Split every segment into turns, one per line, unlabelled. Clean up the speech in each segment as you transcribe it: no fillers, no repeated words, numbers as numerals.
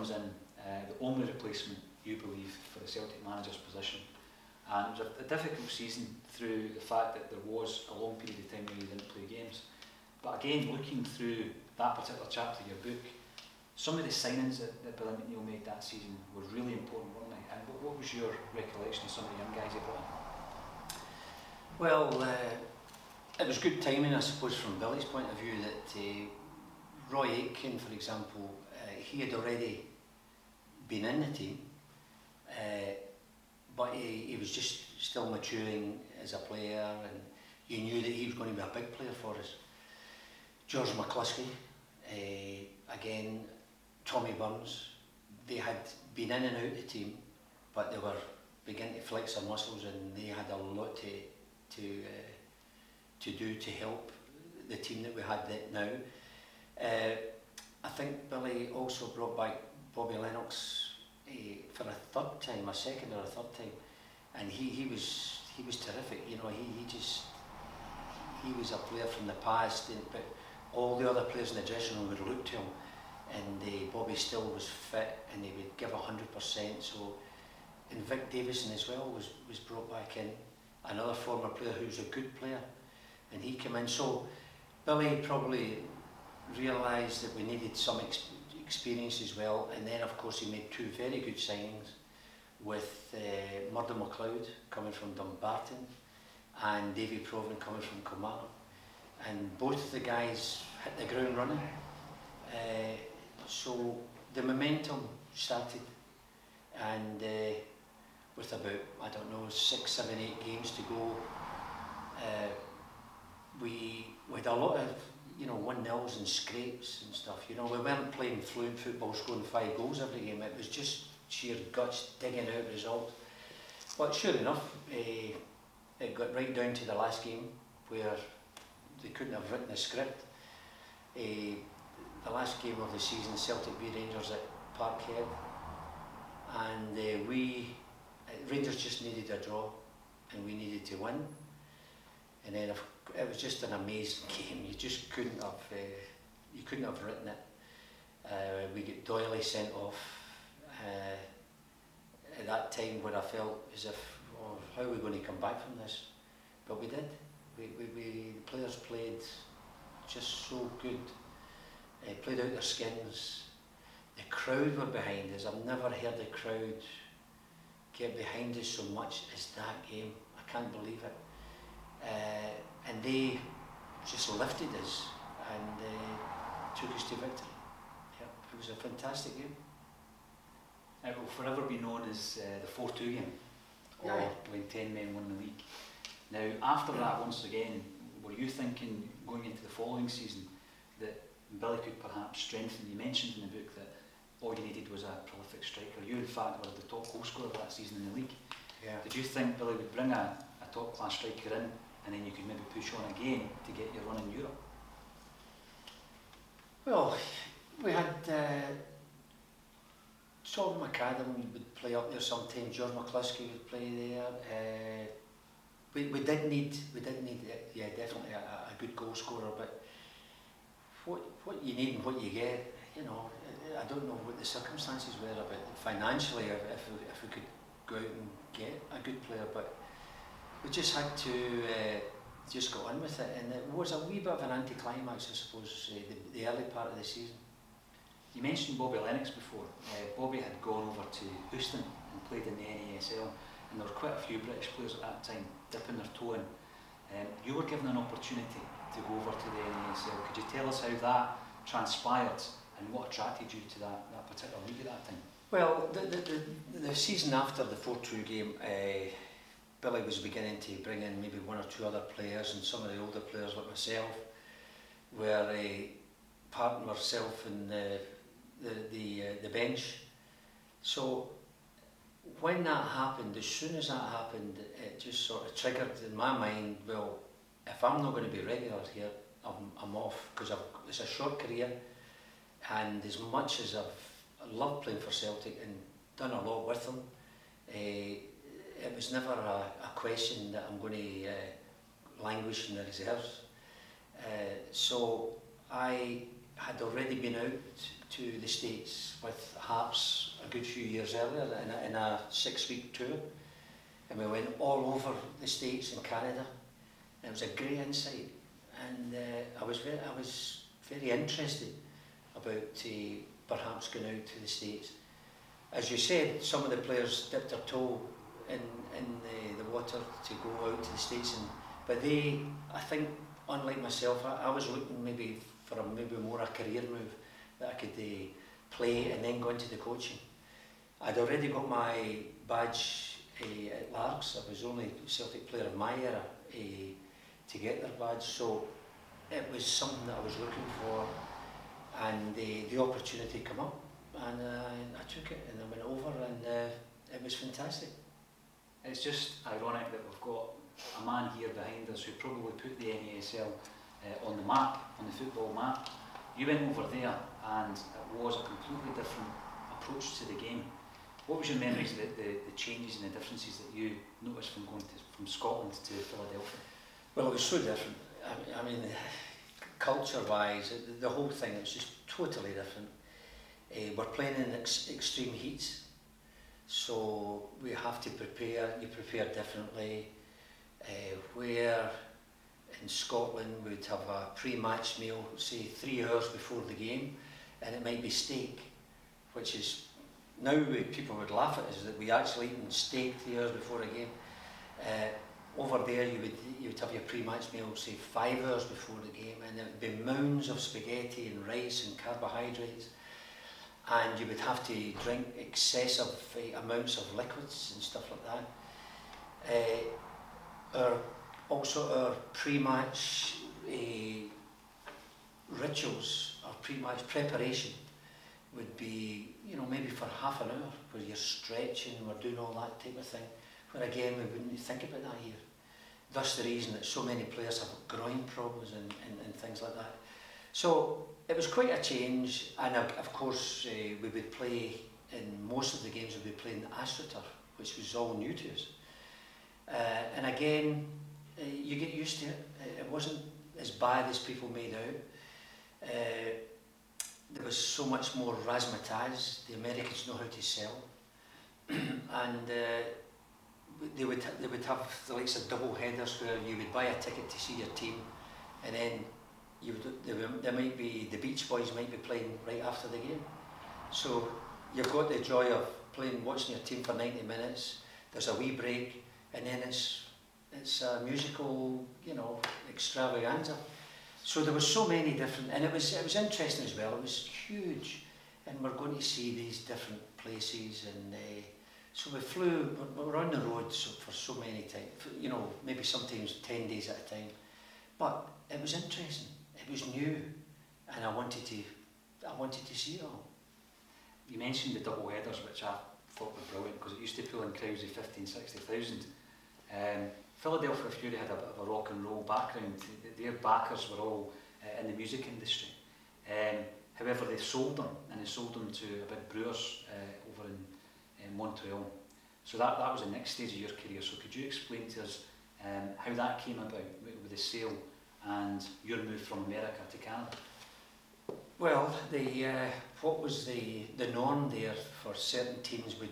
comes in, the only replacement, you believe, for the Celtic manager's position. And it was a difficult season through the fact that there was a long period of time where you didn't play games. But again, looking through that particular chapter of your book, some of the signings that Billy McNeill made that season were really important, weren't they? And what was your recollection of some of the young guys he brought in?
Well, it was good timing, I suppose, from Billy's point of view, that Roy Aitken, for example, he had already been in the team, but he was just still maturing as a player, and you knew that he was going to be a big player for us. George McCluskey, again, Tommy Burns, they had been in and out the team, but they were beginning to flex their muscles, and they had a lot to do to help the team that we had now. I think Billy also brought back Bobby Lennox for a third time, a second or a third time, and he was terrific. You know, he was a player from the past, but all the other players in the dressing room would look to him, and Bobby still was fit, and he would give 100%. So, and Vic Davison as well was brought back in, another former player who was a good player, and he came in. So Billy probably realised that we needed some experience as well, and then of course he made two very good signings with Murdo MacLeod coming from Dumbarton and Davy Provan coming from Kilmarnock, and both of the guys hit the ground running. So the momentum started, and with about, I don't know, 6, 7, 8 games to go, we had a lot of, you know, 1-0s and scrapes and stuff. You know, we weren't playing fluent football, scoring 5 goals every game. It was just sheer guts, digging out results. But sure enough, it got right down to the last game where they couldn't have written a script. The last game of the season, Celtic beat Rangers at Parkhead, and Rangers just needed a draw, and we needed to win. And then it was just an amazing game. You just couldn't have written it. We got Doyley sent off at that time, where I felt as if, oh, how are we going to come back from this? But we did. The players played just so good. Played out their skins. The crowd were behind us. I've never heard the crowd get behind us so much as that game. I can't believe it. And they just lifted us and took us to victory. Yeah, it was a fantastic game.
It will forever be known as the 4-2 game, or when 10 men won the league. Now, after that, once again, were you thinking, going into the following season, that Billy could perhaps strengthen? You mentioned in the book that all you needed was a prolific striker. You, in fact, were the top goal scorer that season in the league.
Yeah.
Did you think Billy would bring a top-class striker in, and then you could maybe push on again to get your run in Europe?
Well, we had Tom McAdam would play up there sometimes. George McCluskey would play there. We did need definitely a good goal scorer, but what you need and what you get, you know, I don't know what the circumstances were about financially if we could go out and get a good player, but we just had to just go on with it, and it was a wee bit of an anticlimax, I suppose, the early part of the season.
You mentioned Bobby Lennox before. Bobby had gone over to Houston and played in the NASL, and there were quite a few British players at that time dipping their toe in. You were given an opportunity to go over to the NASL. Could you tell us how that transpired and what attracted you to that particular league at that time?
Well, the season after the 4-2 game, Billy was beginning to bring in maybe 1 or 2 other players, and some of the older players like myself were parting myself in the bench. So when that happened, as soon as that happened, it just sort of triggered in my mind, well, if I'm not going to be regular here, I'm off, because it's a short career, and as much as I've loved playing for Celtic and done a lot with them, it was never a question that I'm going to languish in the reserves. So I had already been out to the States with Hearts a good few years earlier in a 6-week tour, and we went all over the States and Canada. It was a great insight, and I was very interested about perhaps going out to the States. As you said, some of the players dipped their toe in the water to go out to the States, but they, I think, unlike myself, I was looking maybe for maybe more a career move, that I could play and then go into the coaching. I'd already got my badge at Largs. I was only Celtic player of my era to get their badge, so it was something that I was looking for, and the opportunity came up, and I took it, and I went over, and it was fantastic.
It's just ironic that we've got a man here behind us who probably put the NASL on the map, on the football map. You went over there and it was a completely different approach to the game. What was your memories of the changes and the differences that you noticed from going from Scotland to Philadelphia? Well,
it was so different. I mean, culture-wise, the whole thing, it was just totally different. We're playing in extreme heats, so we have to prepare. You prepare differently. Where in Scotland we'd have a pre-match meal, say 3 hours before the game, and it might be steak, which is, now people would laugh at us that we actually eating steak 3 hours before a game. Over there you would have your pre-match meal, say 5 hours before the game, and there would be mounds of spaghetti and rice and carbohydrates, and you would have to drink excessive amounts of liquids and stuff like that. Our pre-match rituals, our pre-match preparation would be, maybe for half an hour, where you're stretching, we're doing all that type of thing, where again we wouldn't think about that here. Thus the reason that so many players have groin problems and things like that. So it was quite a change, and of course we would play, in most of the games we would play in the AstroTurf, which was all new to us. And again, you get used to it. It wasn't as bad as people made out. There was so much more razzmatazz. The Americans know how to sell, and they would have the likes of double headers where you would buy a ticket to see your team, and then there might be the Beach Boys might be playing right after the game. So you've got the joy of watching your team for 90 minutes. There's a wee break, and then it's a musical, extravaganza. So there was so many different, and it was interesting as well. It was huge, and we're going to see these different places, and so we're on the road for so many times, maybe sometimes 10 days at a time. But it was interesting. It was new, and I wanted to see it all. You mentioned the double headers, which I thought were brilliant, because it used to pull in crowds of 15,000, 60,000. Philadelphia Fury had a bit of a rock and roll background. Their backers were all in the music industry. However, they sold them to a big brewers over in Montreal. So that was the next stage of your career. So could you explain to us how that came about with the sale and your move from America to Canada? Well, what was the norm there for certain teams would,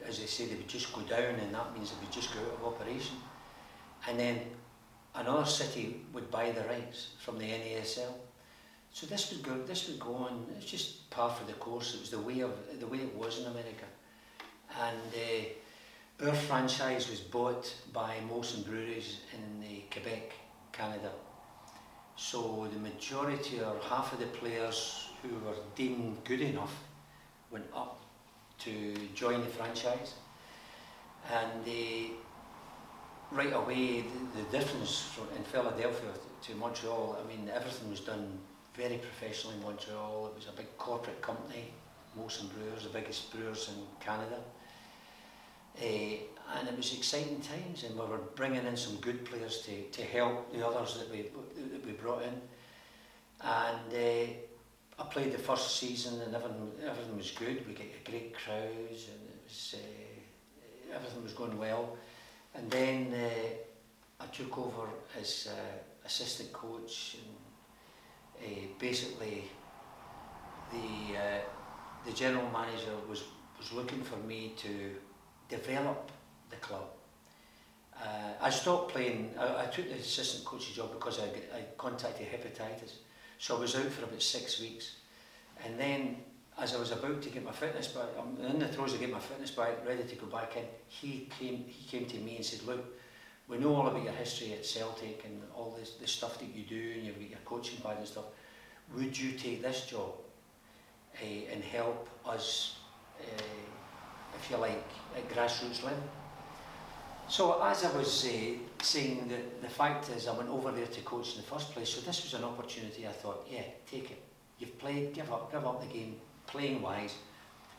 as I say, they would just go down, and that means they would just go out of operation. And then another city would buy the rights from the NASL. So this would go on. It's just par for the course. It was the way it was in America. And our franchise was bought by Molson Breweries in Quebec, Canada. So the majority, or half of the players who were deemed good enough, went up to join the franchise. And right away, the difference in Philadelphia to Montreal, I mean, everything was done very professionally in Montreal. It was a big corporate company, Molson Brewers, the biggest brewers in Canada. And it was exciting times, and we were bringing in some good players to help the others that we brought in. And I played the first season, and everything was good. We got great crowds, and it was everything was going well. And then I took over as assistant coach, and basically the general manager was looking for me to develop the club. I stopped playing. I took the assistant coach's job because I contacted hepatitis, so I was out for about 6 weeks, and then as I was about to get my fitness back, I'm in the throes of getting my fitness back, ready to go back in, he came to me and said, look, we know all about your history at Celtic and all the stuff that you do, and you've got your coaching pad and stuff. Would you take this job and help us, if you like, at grassroots level? So as I was saying, the fact is I went over there to coach in the first place, so this was an opportunity. I thought, yeah, take it. You've played, give up the game, playing wise,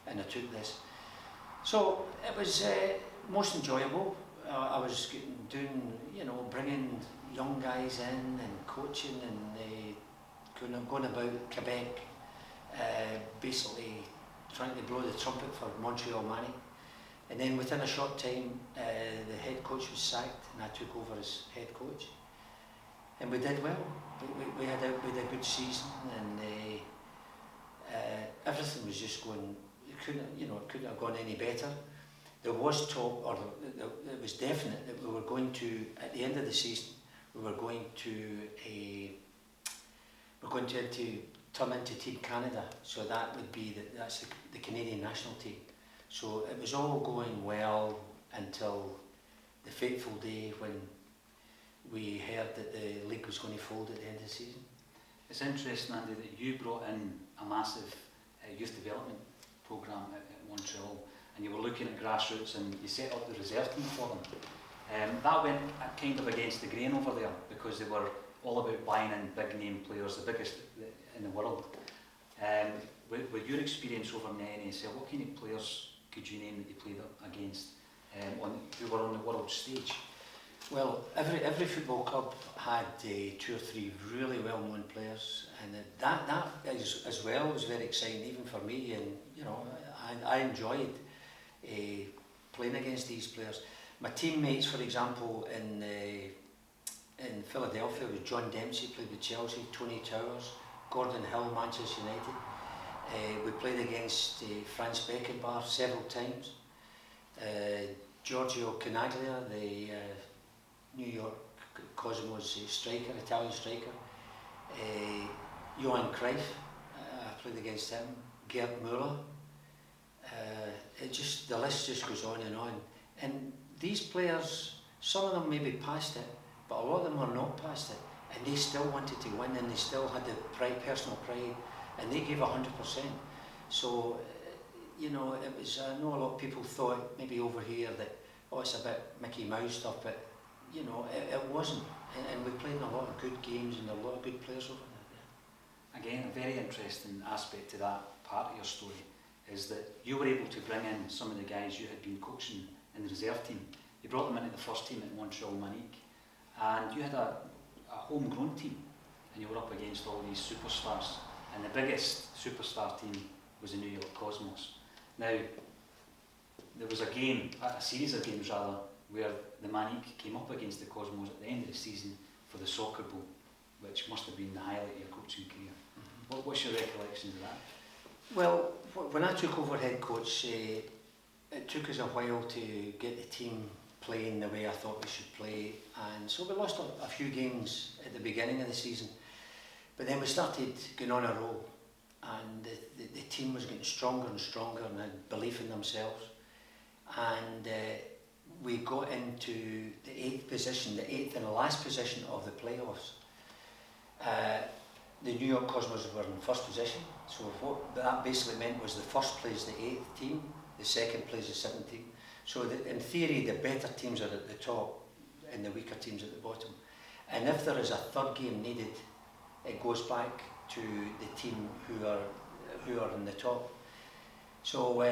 and I took this. So it was most enjoyable. I was doing, bringing young guys in and coaching and going about Quebec, basically trying to blow the trumpet for Montreal Manic. And then within a short time, the head coach was sacked and I took over as head coach. And we did well. We had a good season, and everything was just going. It couldn't have gone any better. There was talk, or it was definite that we were going to, at the end of the season, we were going to turn into Team Canada. So that would be that's the Canadian national team. So it was all going well until the fateful day when we heard that the league was going to fold at the end of the season.
It's interesting, Andy, that you brought in a massive youth development programme at Montreal, and you were looking at grassroots and you set up the reserve team for them. That went kind of against the grain over there because they were all about buying in big name players, the biggest in the world. With your experience over in the NASL, what kind of players could you name that you played against who were on the world stage?
Well, every football club had 2 or 3 really well-known players, and that as well was very exciting, even for me. And I enjoyed playing against these players. My teammates, for example, in Philadelphia, was John Dempsey, played with Chelsea, Tony Towers, Gordon Hill, Manchester United. We played against Franz Beckenbauer several times. Giorgio Canaglia, the New York Cosmos striker, Italian striker. Johan Cruyff, I played against him. Gerd Müller. The list just goes on. And these players, some of them maybe passed it, but a lot of them were not past it, and they still wanted to win, and they still had the personal pride, and they gave 100%. So, it was. I know a lot of people thought maybe over here that it's a bit Mickey Mouse stuff, but it wasn't. And we played in a lot of good games and a lot of good players over there.
Again, a very interesting aspect to that part of your story is that you were able to bring in some of the guys you had been coaching in the reserve team. You brought them into the first team at Montreal Manic, and you had a homegrown team, and you were up against all these superstars, and the biggest superstar team was the New York Cosmos. Now, there was a series of games rather, where the Manic came up against the Cosmos at the end of the season for the soccer bowl, which must have been the highlight of your coaching career. Mm-hmm. What's your recollections of that?
Well, when I took over head coach, it took us a while to get the team playing the way I thought we should play, and so we lost a few games at the beginning of the season, but then we started going on a roll, and the team was getting stronger and stronger and had belief in themselves, and we got into the 8th position, the 8th and last position of the playoffs. The New York Cosmos were in first position, so what that basically meant was the first plays the 8th team, the second plays the 7th team. So in theory, the better teams are at the top and the weaker teams at the bottom. And if there is a third game needed, it goes back to the team who are in the top. So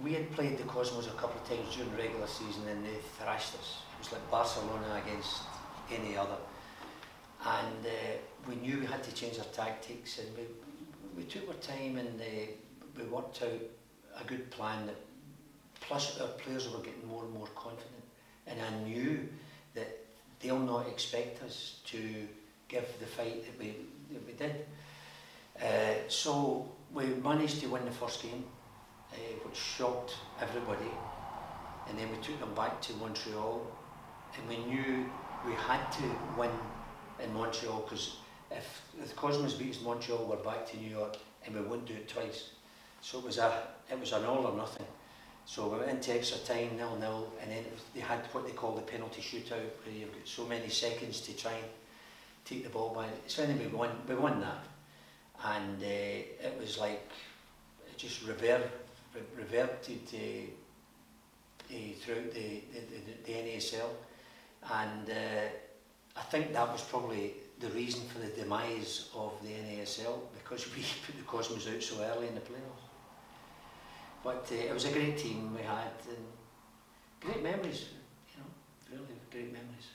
we had played the Cosmos a couple of times during the regular season, and they thrashed us. It was like Barcelona against any other. And we knew we had to change our tactics, and we took our time, and we worked out a good plan. That plus our players were getting more and more confident, and I knew that they'll not expect us to give the fight that we did. So we managed to win the first game, which shocked everybody, and then we took them back to Montreal, and we knew we had to win in Montreal, because if the Cosmos beat us in Montreal, we're back to New York, and we wouldn't do it twice. So it was an all or nothing. So we went into extra time, 0-0, and then they had what they call the penalty shootout, where you've got so many seconds to try and take the ball back. So anyway, we won that, and it was like it just reverted throughout the NASL, and I think that was probably the reason for the demise of the NASL, because we put the Cosmos out so early in the playoffs. But it was a great team we had, and great memories, really great memories.